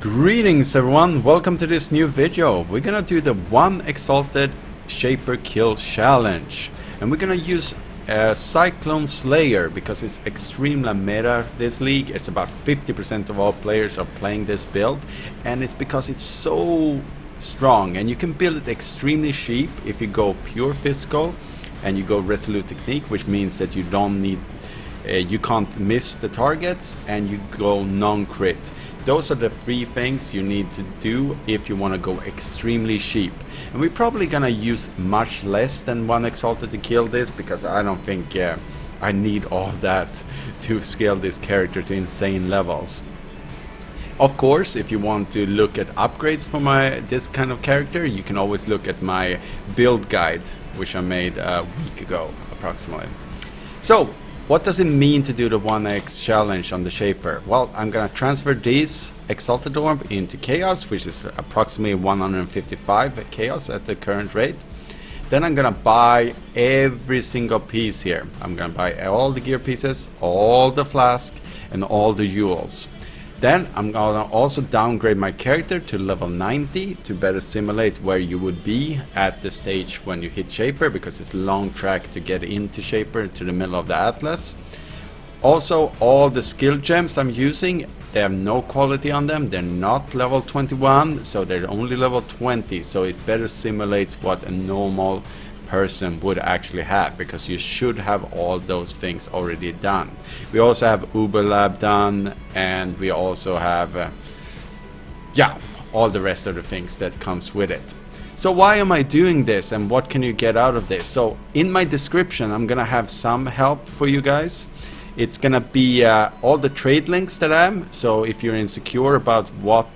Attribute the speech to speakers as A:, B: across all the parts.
A: Greetings everyone, welcome to this new video. We're gonna do the one Exalted Shaper Kill Challenge. And we're gonna use Cyclone Slayer because it's extremely meta this league. It's about 50% of all players are playing this build. And it's because it's so strong and you can build it extremely cheap if you go pure physical and you go resolute technique, which means that you don't need you can't miss the targets and you go non-crit. Those are the three things you need to do if you want to go extremely cheap. And we're probably gonna use much less than one Exalted to kill this because I don't think I need all that to scale this character to insane levels. Of course, if you want to look at upgrades for this kind of character, you can always look at my build guide, which I made a week ago approximately. So what does it mean to do the 1x challenge on the Shaper? Well, I'm gonna transfer this Exalted Orb into Chaos, which is approximately 155 Chaos at the current rate. Then I'm gonna buy every single piece here. I'm gonna buy all the gear pieces, all the flask, and all the jewels. Then I'm gonna also downgrade my character to level 90 to better simulate where you would be at the stage when you hit Shaper, because it's a long track to get into Shaper to the middle of the Atlas. Also, all the skill gems I'm using, they have no quality on them. They're not level 21, so they're only level 20, so it better simulates what a normal person would actually have, because you should have all those things already done. We also have Uber Lab done, and we also have all the rest of the things that comes with it. So why am I doing this and what can you get out of this? So in my description I'm gonna have some help for you guys. It's gonna be all the trade links that I am, so if you're insecure about what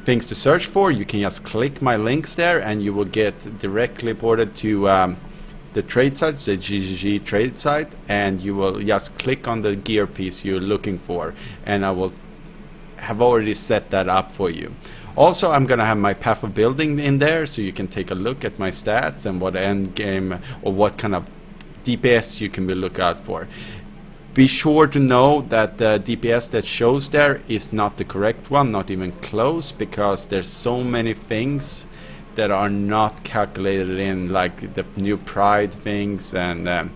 A: things to search for, you can just click my links there and you will get directly ported to the trade site, the GGG trade site, and you will just click on the gear piece you're looking for, and I will have already set that up for you. Also, I'm gonna have my path of building in there, so you can take a look at my stats and what end game or what kind of DPS you can be look out for. Be sure to know that the DPS that shows there is not the correct one, not even close, because there's so many things that are not calculated in, like the new pride things, and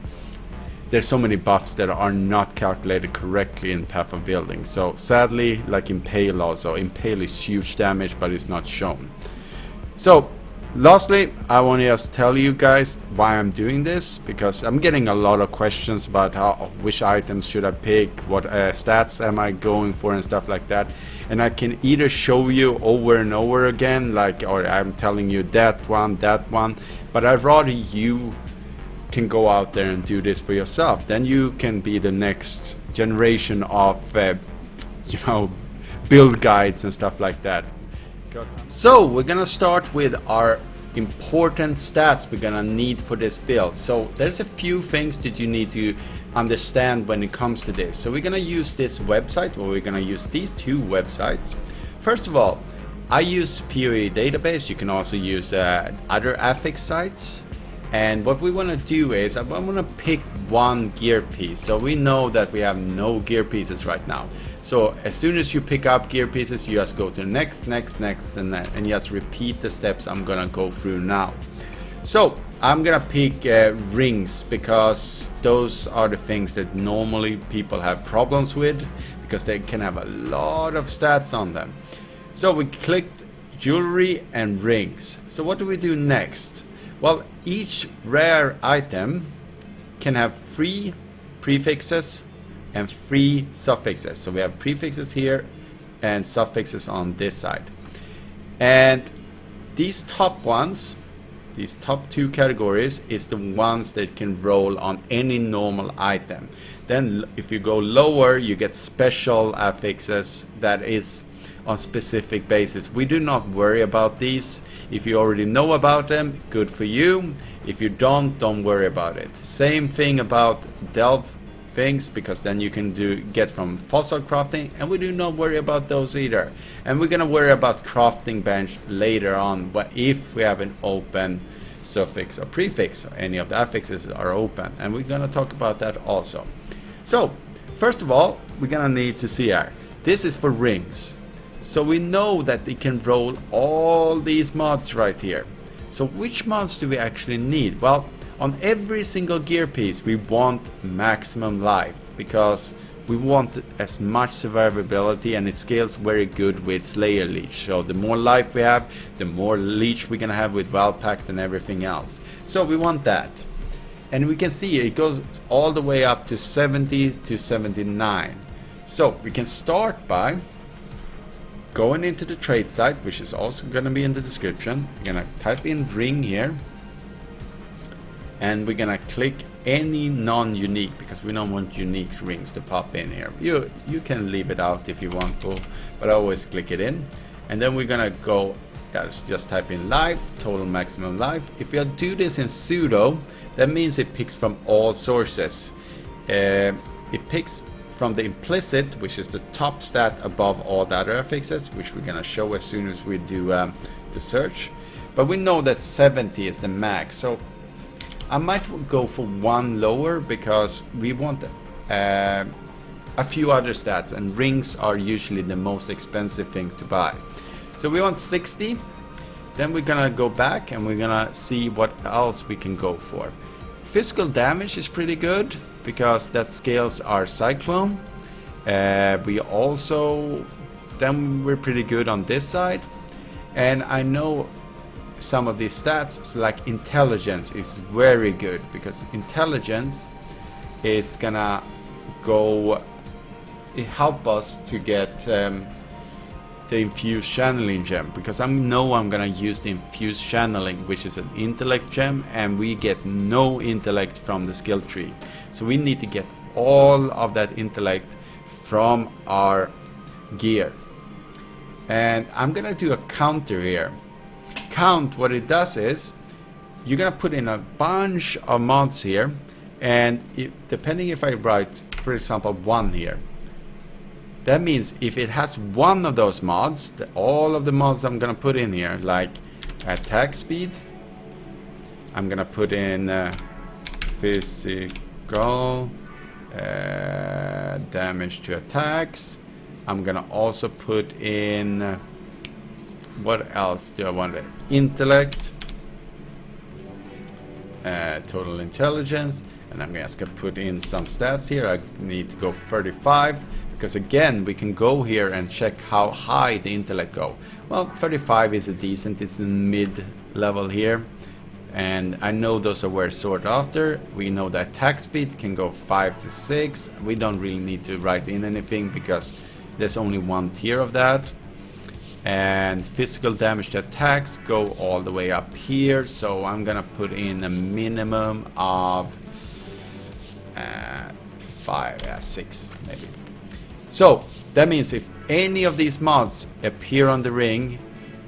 A: there's so many buffs that are not calculated correctly in Path of Building. So sadly, like Impale also, Impale is huge damage but it's not shown. So lastly, I want to just tell you guys why I'm doing this, because I'm getting a lot of questions about which items should I pick, what stats am I going for and stuff like that. And I can either show you over and over again, or I'm telling you that one, but I'd rather you can go out there and do this for yourself. Then you can be the next generation of build guides and stuff like that. So we're gonna start with our important stats we're gonna need for this build. So there's a few things that you need to understand when it comes to this. So we're gonna use this website, or we're gonna use these two websites. First of all, I use PoE database. You can also use other affix sites. And what we want to do is I want to pick one gear piece. So we know that we have no gear pieces right now. So as soon as you pick up gear pieces, you just go to next, and just repeat the steps I'm gonna go through now. So I'm gonna pick rings, because those are the things that normally people have problems with, because they can have a lot of stats on them. So we clicked jewelry and rings. So what do we do next? Well, each rare item can have 3 prefixes and 3 suffixes. So we have prefixes here and suffixes on this side. And these top ones, these top 2 categories, is the ones that can roll on any normal item. Then if you go lower, you get special affixes that is on specific basis. We do not worry about these. If you already know about them, good for you. If you don't worry about it. Same thing about delve things, because then you can get from fossil crafting, and we do not worry about those either. And we're gonna worry about crafting bench later on, but if we have an open suffix or prefix, or any of the affixes are open, and we're gonna talk about that also. So first of all, we're gonna need to see this is for rings. So we know that it can roll all these mods right here. So which mods do we actually need? Well, on every single gear piece we want maximum life, because we want as much survivability, and it scales very good with Slayer Leech. So the more life we have, the more leech we're gonna have with Valpact and everything else. So we want that. And we can see it goes all the way up to 70 to 79. So we can start by going into the trade site, which is also gonna be in the description. We're gonna type in ring here. And we're gonna click any non-unique, because we don't want unique rings to pop in here. You can leave it out if you want to, but I always click it in. And then we're gonna go, just type in life, total maximum life. If you do this in sudo, that means it picks from all sources. It picks from the implicit, which is the top stat above all the other affixes, which we're gonna show as soon as we do the search. But we know that 70 is the max, so I might go for one lower, because we want a few other stats, and rings are usually the most expensive thing to buy. So we want 60. Then we're gonna go back and we're gonna see what else we can go for. Physical damage is pretty good, because that scales our Cyclone. We also, then we're pretty good on this side. And I know some of these stats, like intelligence, is very good, because intelligence is gonna go help us to get the infused channeling gem, because I know I'm gonna use the infused channeling, which is an intellect gem, and we get no intellect from the skill tree. So we need to get all of that intellect from our gear. And I'm gonna do a counter here. Count, what it does is you're gonna put in a bunch of mods here, and depending if I write, for example, 1 here, that means if it has one of those mods, all of the mods I'm gonna put in here, like attack speed, I'm gonna put in physical damage to attacks. I'm gonna also put in what else do I want? Intellect, total intelligence, and I'm just gonna put in some stats here. I need to go 35, because again we can go here and check how high the intellect go. Well, 35 is a decent, it's in mid level here, and I know those are where sought after. We know that attack speed can go 5 to 6. We don't really need to write in anything, because there's only one tier of that. And physical damage to attacks go all the way up here, so I'm gonna put in a minimum of 6 maybe. So that means if any of these mods appear on the ring,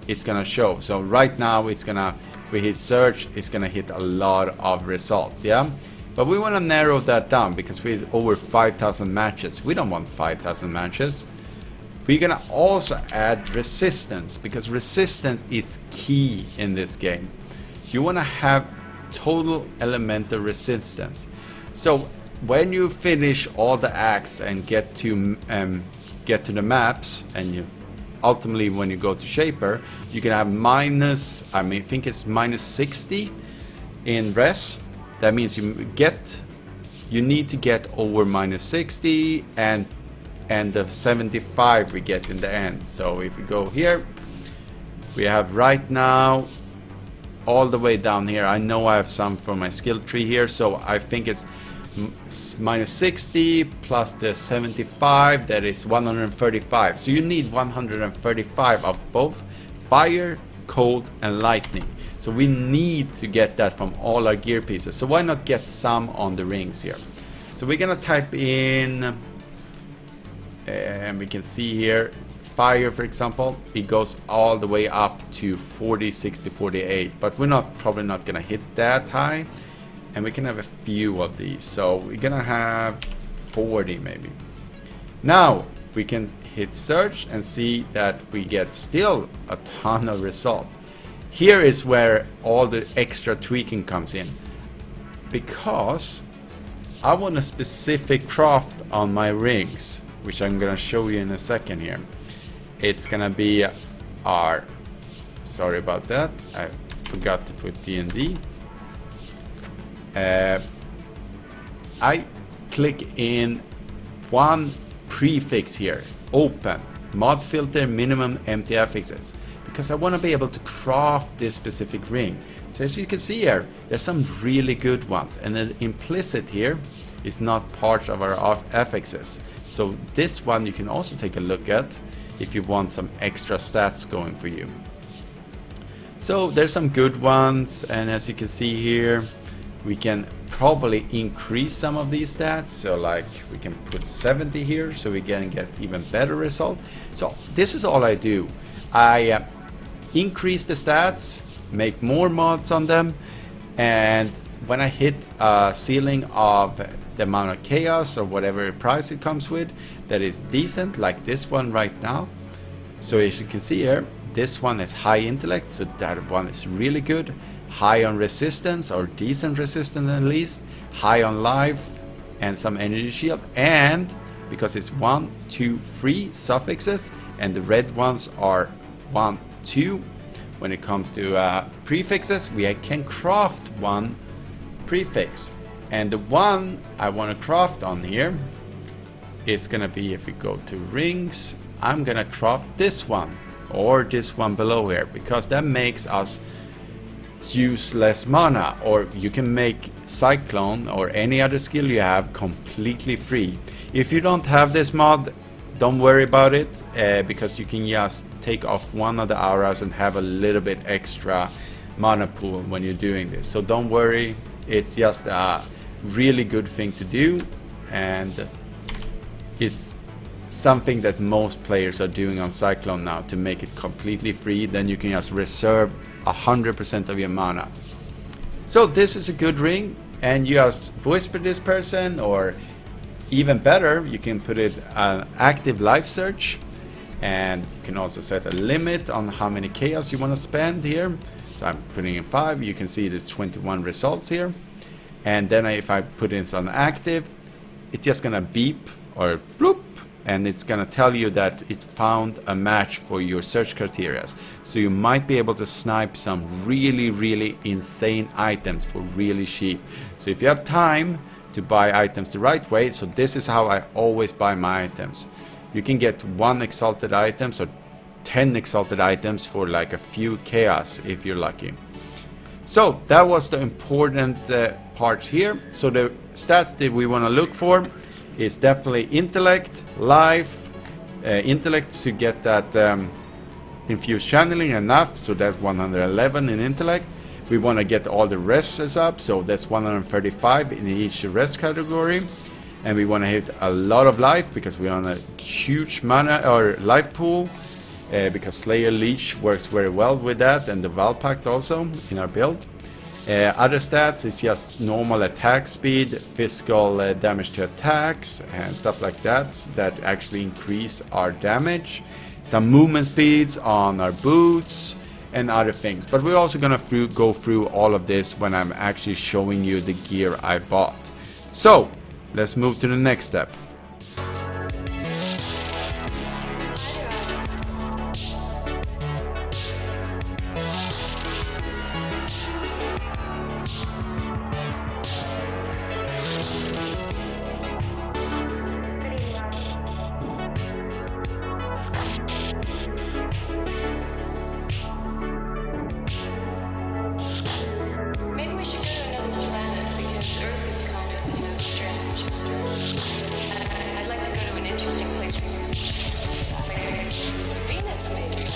A: it's gonna show. So right now it's gonna, if we hit search, it's gonna hit a lot of results, yeah? But we wanna narrow that down, because we have over 5,000 matches. We don't want 5,000 matches. We're gonna also add resistance, because resistance is key in this game. You wanna have total elemental resistance. So when you finish all the acts and get to the maps, and you ultimately when you go to Shaper, you can have minus, I think it's minus 60 in res. That means you need to get over minus 60 and the 75 we get in the end. So if we go here, we have right now all the way down here. I know I have some for my skill tree here, so I think it's minus 60 plus the 75, that is 135. So you need 135 of both fire, cold and lightning. So we need to get that from all our gear pieces. So why not get some on the rings here? So we're gonna type in, and we can see here, fire, for example, it goes all the way up to 40, 60, 48, but we're probably not gonna hit that high, and we can have a few of these. So we're gonna have 40 maybe. Now we can hit search and see that we get still a ton of results. Here is where all the extra tweaking comes in, because I want a specific craft on my rings, which I'm gonna show you in a second here. it's gonna be our, sorry about that, I forgot to put D&D. I click in one prefix here, open, mod filter, minimum empty affixes, because I want to be able to craft this specific ring. So as you can see here, there's some really good ones, and the implicit here is not part of our affixes. So this one you can also take a look at if you want some extra stats going for you. So there's some good ones, and as you can see here, we can probably increase some of these stats. So like we can put 70 here so we can get even better result. So this is all I do. I increase the stats, make more mods on them, and when I hit a ceiling of the amount of chaos or whatever price it comes with that is decent, like this one right now. So as you can see here, this one is high intellect, so that one is really good. High on resistance, or decent resistance at least. High on life and some energy shield, and because it's 1, 2, 3 suffixes, and the red ones are 1, 2. When it comes to prefixes, we can craft one prefix, and the one I want to craft on here is gonna be, if we go to rings, I'm gonna craft this one or this one below here, because that makes us use less mana. Or you can make Cyclone or any other skill you have completely free. If you don't have this mod, don't worry about it, because you can just take off one of the auras and have a little bit extra mana pool when you're doing this. So don't worry, it's just a really good thing to do, and it's something that most players are doing on Cyclone now to make it completely free. Then you can just reserve 100% of your mana. So this is a good ring, and you just whisper this person, or even better, you can put it an active life search, and you can also set a limit on how many chaos you want to spend here. So I'm putting in 5. You can see there's 21 results here, and then if I put in some active, it's just gonna beep or bloop, and it's gonna tell you that it found a match for your search criteria. So you might be able to snipe some really insane items for really cheap. So if you have time to buy items the right way, so this is how I always buy my items. You can get 1 exalted items or 10 exalted items for like a few chaos if you're lucky. So that was the important part here. So the stats that we want to look for is definitely intellect, life, intellect to get that infused channeling enough, so that's 111 in intellect. We want to get all the rests up, so that's 135 in each rest category, and we want to hit a lot of life because we're on a huge mana or life pool, because Slayer Leech works very well with that, and the Val Pact also in our build. Other stats is just normal attack speed, physical damage to attacks, and stuff like that that actually increase our damage. Some movement speeds on our boots and other things. But we're also gonna go through all of this when I'm actually showing you the gear I bought. So let's move to the next step.
B: Maybe we should go to another planet because Earth is kind of, strange. I'd like to go to an interesting place. Venus, maybe.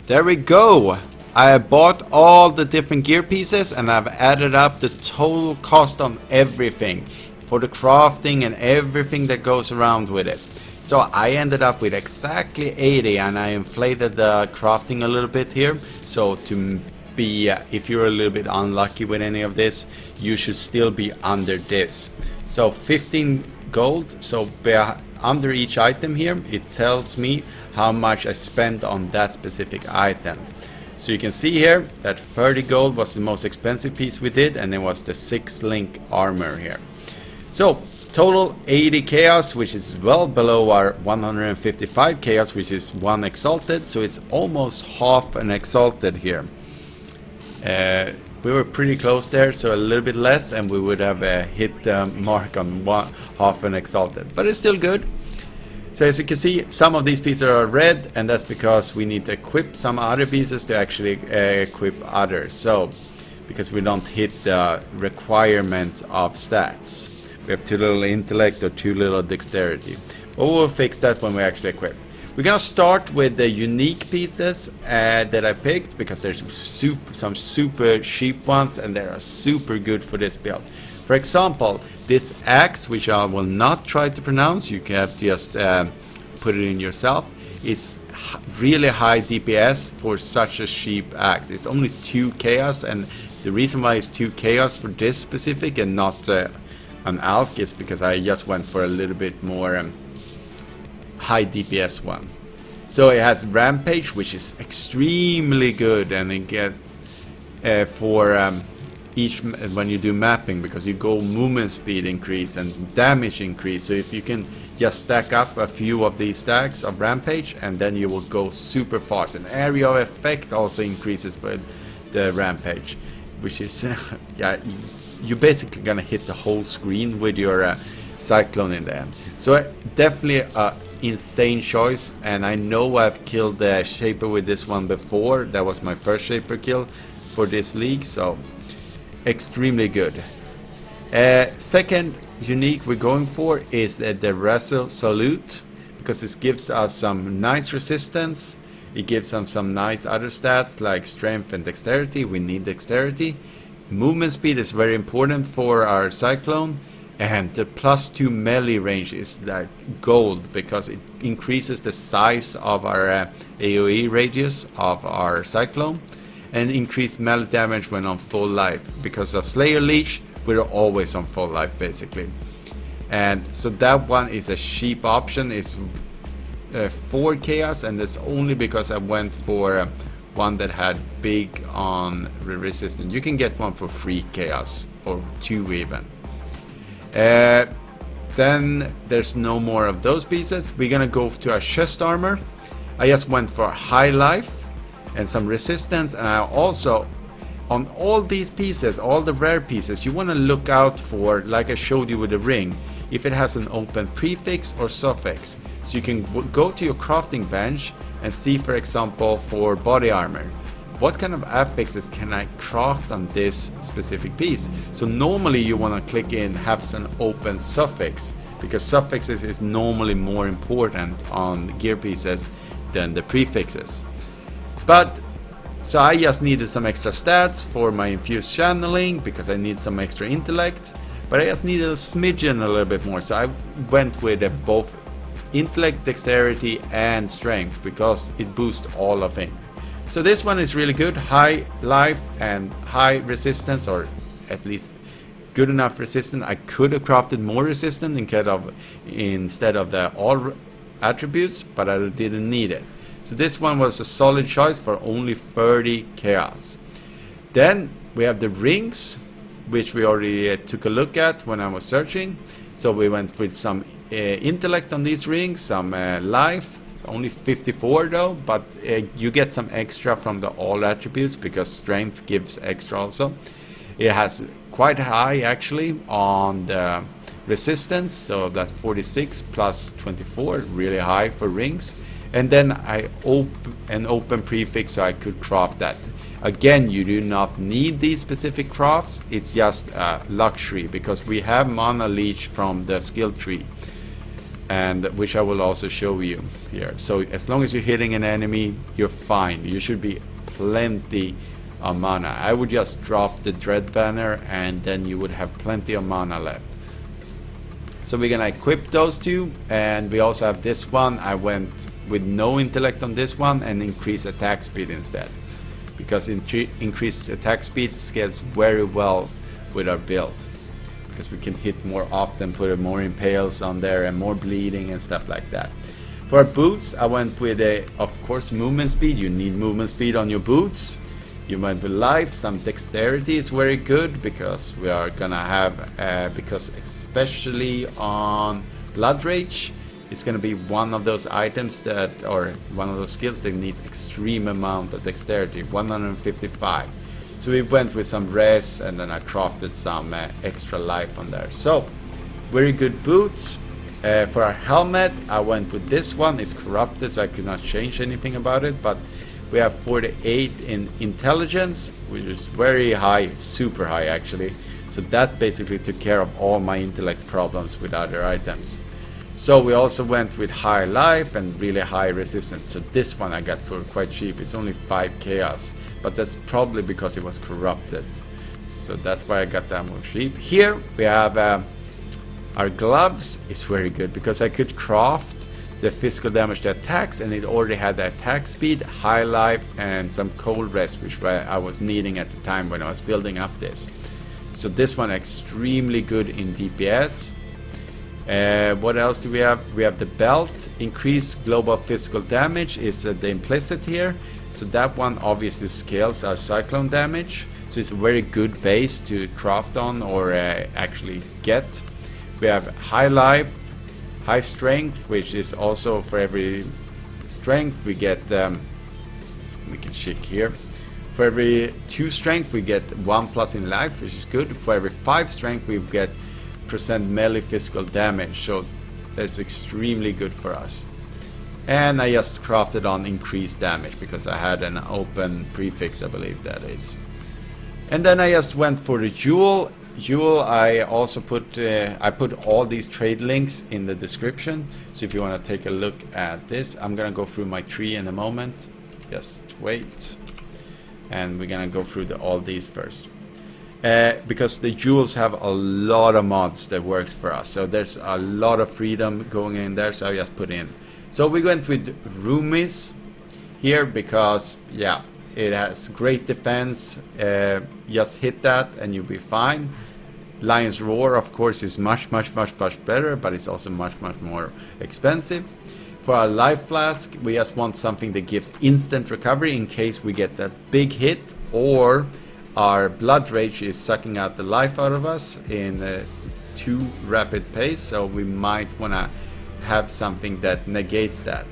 A: There we go. I bought all the different gear pieces, and I've added up the total cost on everything for the crafting and everything that goes around with it. So I ended up with exactly 80, and I inflated the crafting a little bit here. So to be, if you're a little bit unlucky with any of this, you should still be under this. So 15 gold, so under each item here, it tells me how much I spent on that specific item. So you can see here that 30 gold was the most expensive piece we did, and it was the 6-link armor here. So total 80 chaos, which is well below our 155 chaos, which is 1 exalted, so it's almost half an exalted here. We were pretty close there, so a little bit less and we would have hit the mark on half an exalted, but it's still good. So as you can see, some of these pieces are red, and that's because we need to equip some other pieces to actually equip others. So because we don't hit the requirements of stats, we have too little intellect or too little dexterity, but we'll fix that when we actually equip. We're gonna start with the unique pieces that I picked, because there's some super cheap ones and they are super good for this build. For example, this axe, which I will not try to pronounce, you can have just put it in yourself, is really high DPS for such a cheap axe. It's only 2 chaos, and the reason why it's 2 chaos for this specific and not an alch is because I just went for a little bit more high DPS one. So it has rampage, which is extremely good, and it gets for each when you do mapping, because you go movement speed increase and damage increase. So if you can just stack up a few of these stacks of rampage, and then you will go super fast. And area of effect also increases by the rampage, which is yeah, you're basically gonna hit the whole screen with your Cyclone in the end. So definitely a insane choice, and I know I've killed the Shaper with this one before. That was my first Shaper kill for this league, so extremely good. Second unique we're going for is the Wrestle Salute, because this gives us some nice resistance. It gives them some nice other stats like strength and dexterity. We need dexterity. Movement speed is very important for our Cyclone, and the +2 melee range is like gold, because it increases the size of our AoE radius of our Cyclone, and increased melee damage when on full life. Because of Slayer Leech, we're always on full life basically. And so that one is a cheap option. It's 4 chaos, and that's only because I went for one that had big on resistance. You can get one for 3 chaos, or 2 even. Then there's no more of those pieces. We're gonna go to our chest armor. I just went for high life and some resistance, and I also, on all these pieces, all the rare pieces, you want to look out for, like I showed you with the ring, if it has an open prefix or suffix. So you can go to your crafting bench and see, for example, for body armor, what kind of affixes can I craft on this specific piece. So normally you want to click in has an open suffix, because suffixes is normally more important on the gear pieces than the prefixes. But so I just needed some extra stats for my infused channeling, because I need some extra intellect, but I just needed a smidgen a little bit more. So I went with both intellect, dexterity and strength, because it boosts all of it. So this one is really good, high life and high resistance, or at least good enough resistance. I could have crafted more resistance instead of the all attributes, but I didn't need it. So this one was a solid choice for only 30 chaos. Then we have the rings, which we already took a look at when I was searching. So we went with some intellect on these rings, some life. It's only 54 though, but you get some extra from the all attributes, because strength gives extra also. It has quite high actually on the resistance, so that 46 plus 24, really high for rings. And then I open prefix, so I could craft that. Again, you do not need these specific crafts, it's just luxury, because we have mana leech from the skill tree, and which I will also show you here. So as long as you're hitting an enemy, you're fine. You should be plenty of mana. I would just drop the dread banner, and then you would have plenty of mana left. So we're gonna equip those two, and we also have this one. I went with no intellect on this one and increase attack speed instead, because increased attack speed scales very well with our build, because we can hit more often, put more impales on there and more bleeding and stuff like that. For our boots, I went with of course, movement speed. You need movement speed on your boots. You went with life. Some dexterity is very good, because we are gonna have, because especially on Blood Rage, it's gonna be one of those items that, or one of those skills that needs extreme amount of dexterity, 155. So we went with some res, and then I crafted some extra life on there. So very good boots. For our helmet, I went with this one. It's corrupted, so I could not change anything about it, but we have 48 in intelligence, which is very high, super high actually. So that basically took care of all my intellect problems with other items. So we also went with high life and really high resistance. So this one I got for quite cheap. It's only 5 chaos, but that's probably because it was corrupted. So that's why I got that more cheap. Here we have our gloves. Is very good, because I could craft the physical damage to attacks, and it already had the attack speed, high life, and some cold rest, which I was needing at the time when I was building up this. So this one extremely good in DPS. What else do we have? We have the belt. Increased global physical damage is the implicit here. So that one obviously scales our cyclone damage. So it's a very good base to craft on, or actually get. We have high life, high strength, which is also for every strength we get, we can check here. For every 2 strength we get 1+ in life, which is good. For every 5 strength we get % melee physical damage, so that's extremely good for us. And I just crafted on increased damage, because I had an open prefix, I believe that is. And then I just went for the jewel. I also put I put all these trade links in the description, so if you want to take a look at this. I'm gonna go through my tree in a moment, just wait, and we're gonna go through all these first, because the jewels have a lot of mods that works for us, so there's a lot of freedom going in there, so I just put in. So we went with Roomies here, because yeah, it has great defense. Just hit that and you'll be fine. Lion's Roar, of course, is much better, but it's also much more expensive. For our life flask, we just want something that gives instant recovery in case we get that big hit, or our blood rage is sucking out the life out of us in a too rapid pace, so we might want to have something that negates that.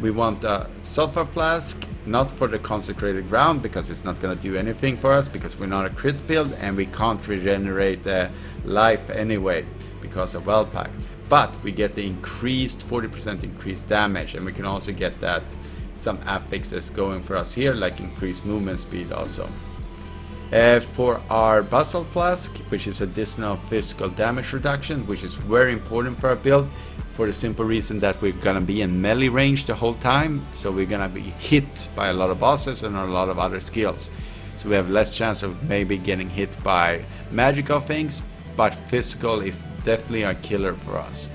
A: We want a sulfur flask, not for the consecrated ground, because it's not going to do anything for us, because we're not a crit build and we can't regenerate life anyway because of well pack. But we get the increased 40% increased damage, and we can also get that some affixes going for us here, like increased movement speed also. For our Bustle Flask, which is additional physical damage reduction, which is very important for our build, for the simple reason that we're gonna be in melee range the whole time, so we're gonna be hit by a lot of bosses and a lot of other skills. So we have less chance of maybe getting hit by magical things, but physical is definitely a killer for us.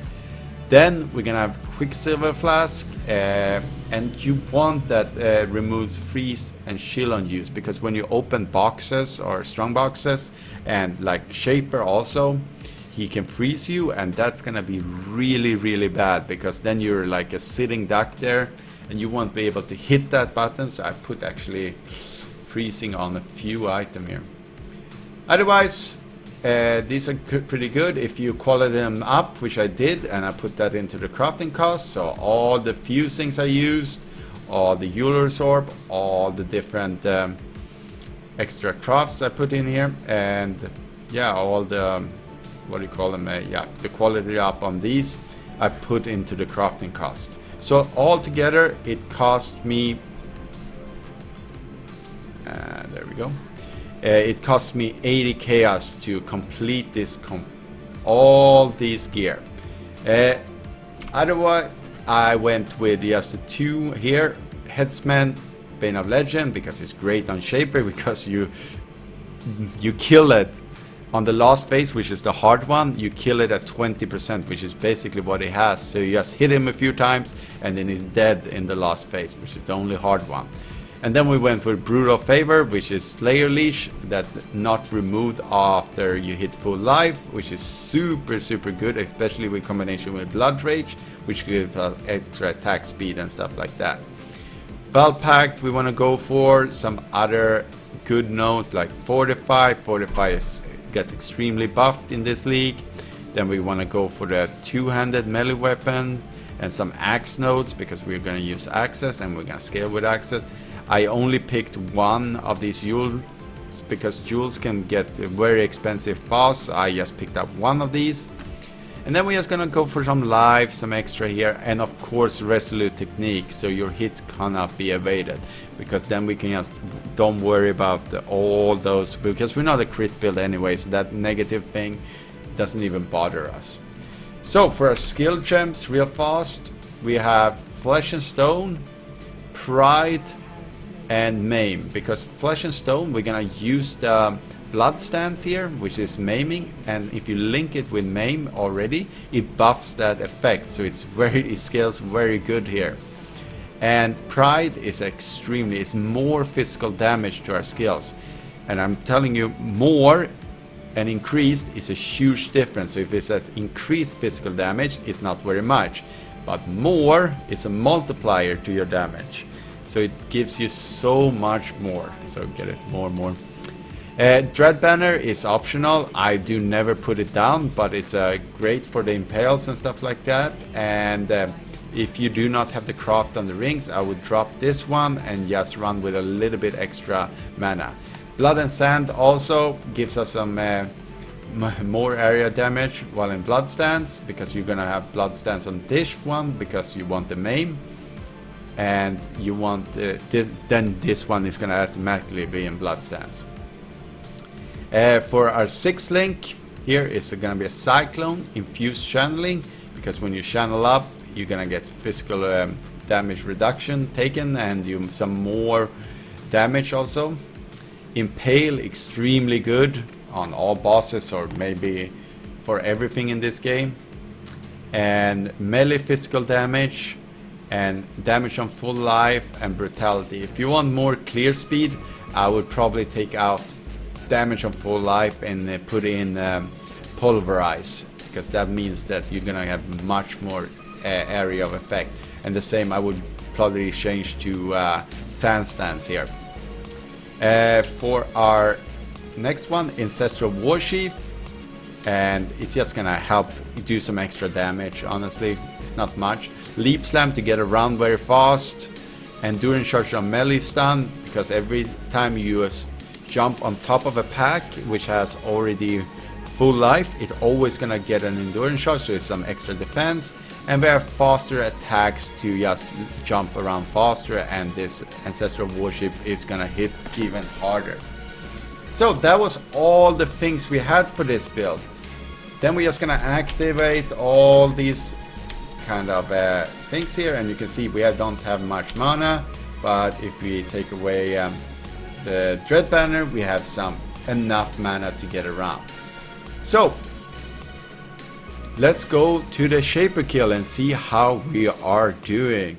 A: Then we're gonna have Quicksilver Flask, and you want that removes freeze and chill on use, because when you open boxes or strong boxes, and like Shaper also, he can freeze you, and that's gonna be really bad, because then you're like a sitting duck there and you won't be able to hit that button. So I put actually freezing on a few items here. Otherwise, these are pretty good if you quality them up, which I did, and I put that into the crafting cost. So all the fusings I used, all the Euler's orb, all the different extra crafts I put in here, and yeah, all the what do you call them? Yeah, the quality up on these I put into the crafting cost. So all together it cost me, there we go. It cost me 80 chaos to complete this all these gear. Otherwise, I went with just the 2 here, Headsman, Bane of Legend, because it's great on Shaper, because you kill it On the last phase, which is the hard one, you kill it at 20%, which is basically what it has. So you just hit him a few times and then he's dead in the last phase, which is the only hard one. And then we went for Brutal Favor, which is Slayer Leash, that not removed after you hit full life, which is super good, especially with combination with Blood Rage, which gives us extra attack speed and stuff like that. Spell Pact we want to go for, some other good nodes like Fortify. Fortify gets extremely buffed in this league. Then we want to go for the two-handed melee weapon and some axe nodes, because we're going to use axes and we're going to scale with axes. I only picked one of these jewels because jewels can get very expensive fast, so I just picked up one of these. And then we're just gonna go for some life, some extra here, and of course Resolute Technique, so your hits cannot be evaded, because then we can just don't worry about all those, because we're not a crit build anyway, so that negative thing doesn't even bother us. So for our skill gems real fast, we have Flesh and Stone, Pride, and Maim. Because Flesh and Stone, we're gonna use the Blood Stance here, which is maiming, and if you link it with Maim already, it buffs that effect, so it scales very good here. And Pride is it's more physical damage to our skills, and I'm telling you, more and increased is a huge difference. So if it says increased physical damage, it's not very much, but more is a multiplier to your damage. So it gives you so much more. So get it more and more. Dread Banner is optional. I do never put it down, but it's great for the impales and stuff like that. And if you do not have the craft on the rings, I would drop this one and just run with a little bit extra mana. Blood and Sand also gives us some more area damage while in Blood Stance, because you're gonna have Blood Stance on this one because you want the maim. And you want then this one is going to automatically be in Blood Stance. For our 6th link, here is going to be a Cyclone, Infused Channeling, because when you channel up, you're going to get physical damage reduction taken, and some more damage also. Impale, extremely good on all bosses, or maybe for everything in this game. And melee physical damage, and damage on full life, and brutality. If you want more clear speed, I would probably take out damage on full life and put in pulverize, because that means that you're gonna have much more area of effect. And the same, I would probably change to Sand Stance here. For our next one, Ancestral Warsheath, and it's just gonna help do some extra damage. Honestly, it's not much. Leap Slam to get around very fast. Endurance Charge on melee stun, because every time you jump on top of a pack which has already full life, it's always gonna get an endurance charge, so it's some extra defense. And we have faster attacks to just jump around faster, and this Ancestral Warship is gonna hit even harder. So that was all the things we had for this build. Then we're just gonna activate all these kind of things here, and you can see we don't have much mana, but if we take away the Dread Banner, we have enough mana to get around. So let's go to the Shaper Kill and see how we are doing.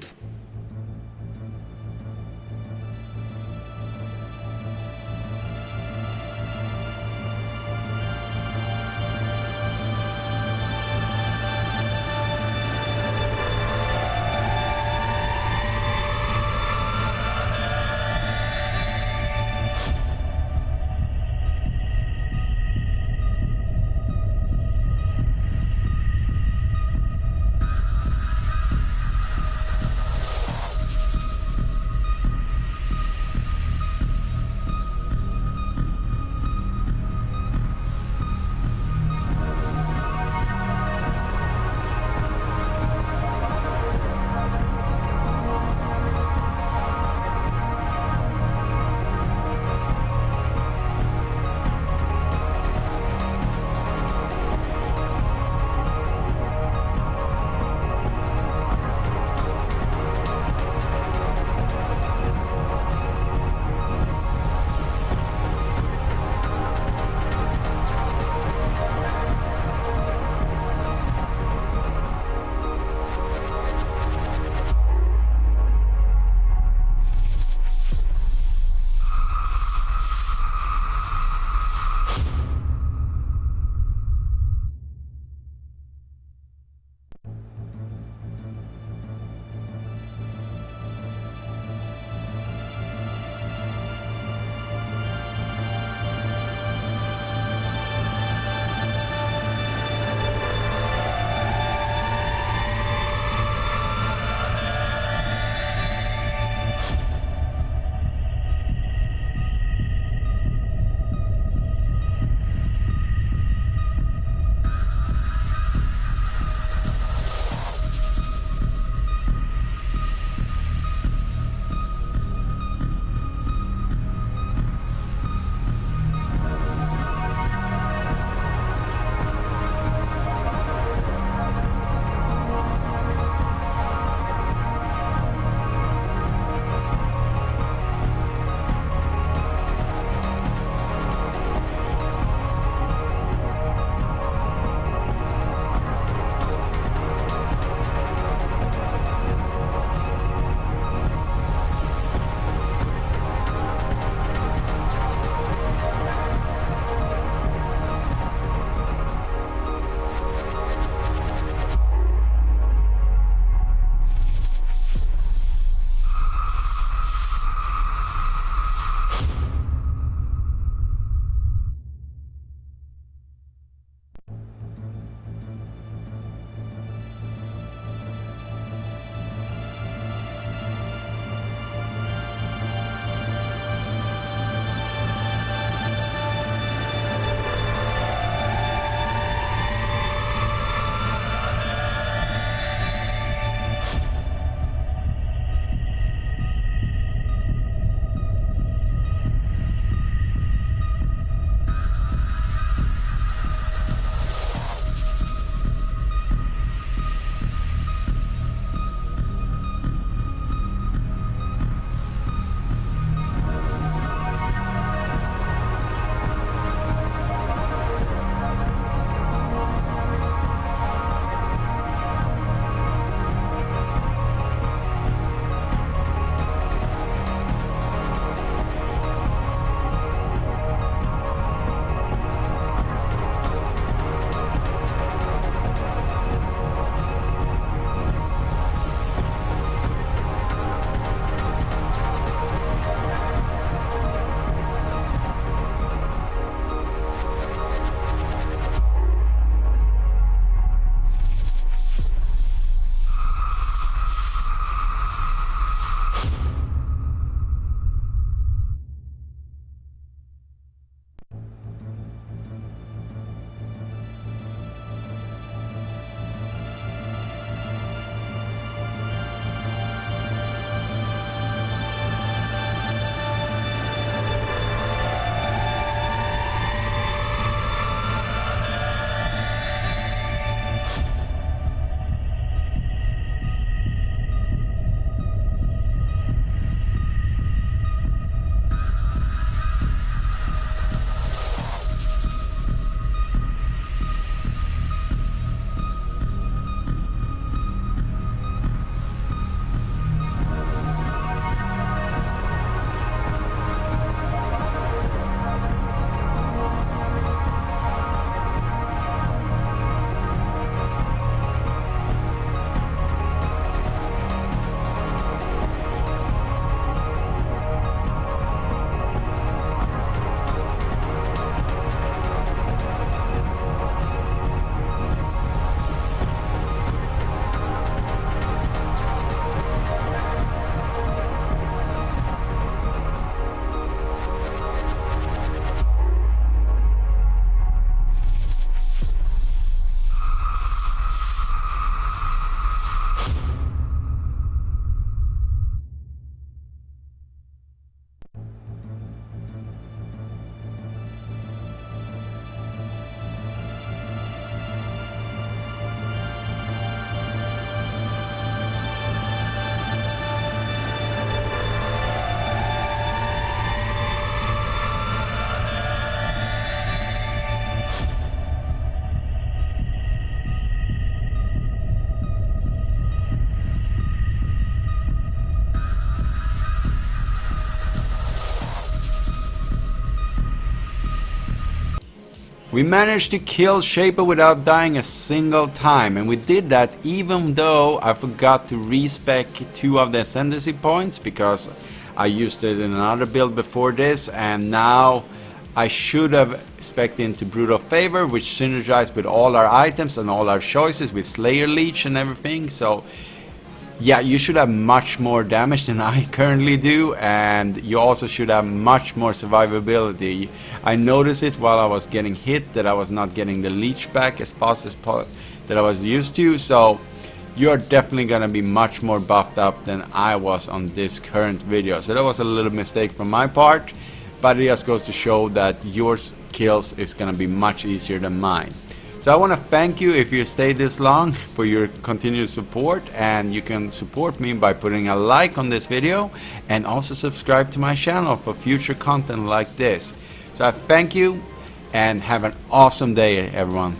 A: We managed to kill Shaper without dying a single time, and we did that even though I forgot to respec 2 of the ascendancy points because I used it in another build before this, and now I should have spec'd into Brutal Favor, which synergized with all our items and all our choices with Slayer Leech and everything. So yeah, you should have much more damage than I currently do, and you also should have much more survivability. I noticed it while I was getting hit that I was not getting the leech back as fast as that I was used to, so you're definitely gonna be much more buffed up than I was on this current video. So that was a little mistake from my part, but it just goes to show that your kills is gonna be much easier than mine. So I want to thank you if you stayed this long for your continued support, and you can support me by putting a like on this video and also subscribe to my channel for future content like this. So I thank you and have an awesome day, everyone.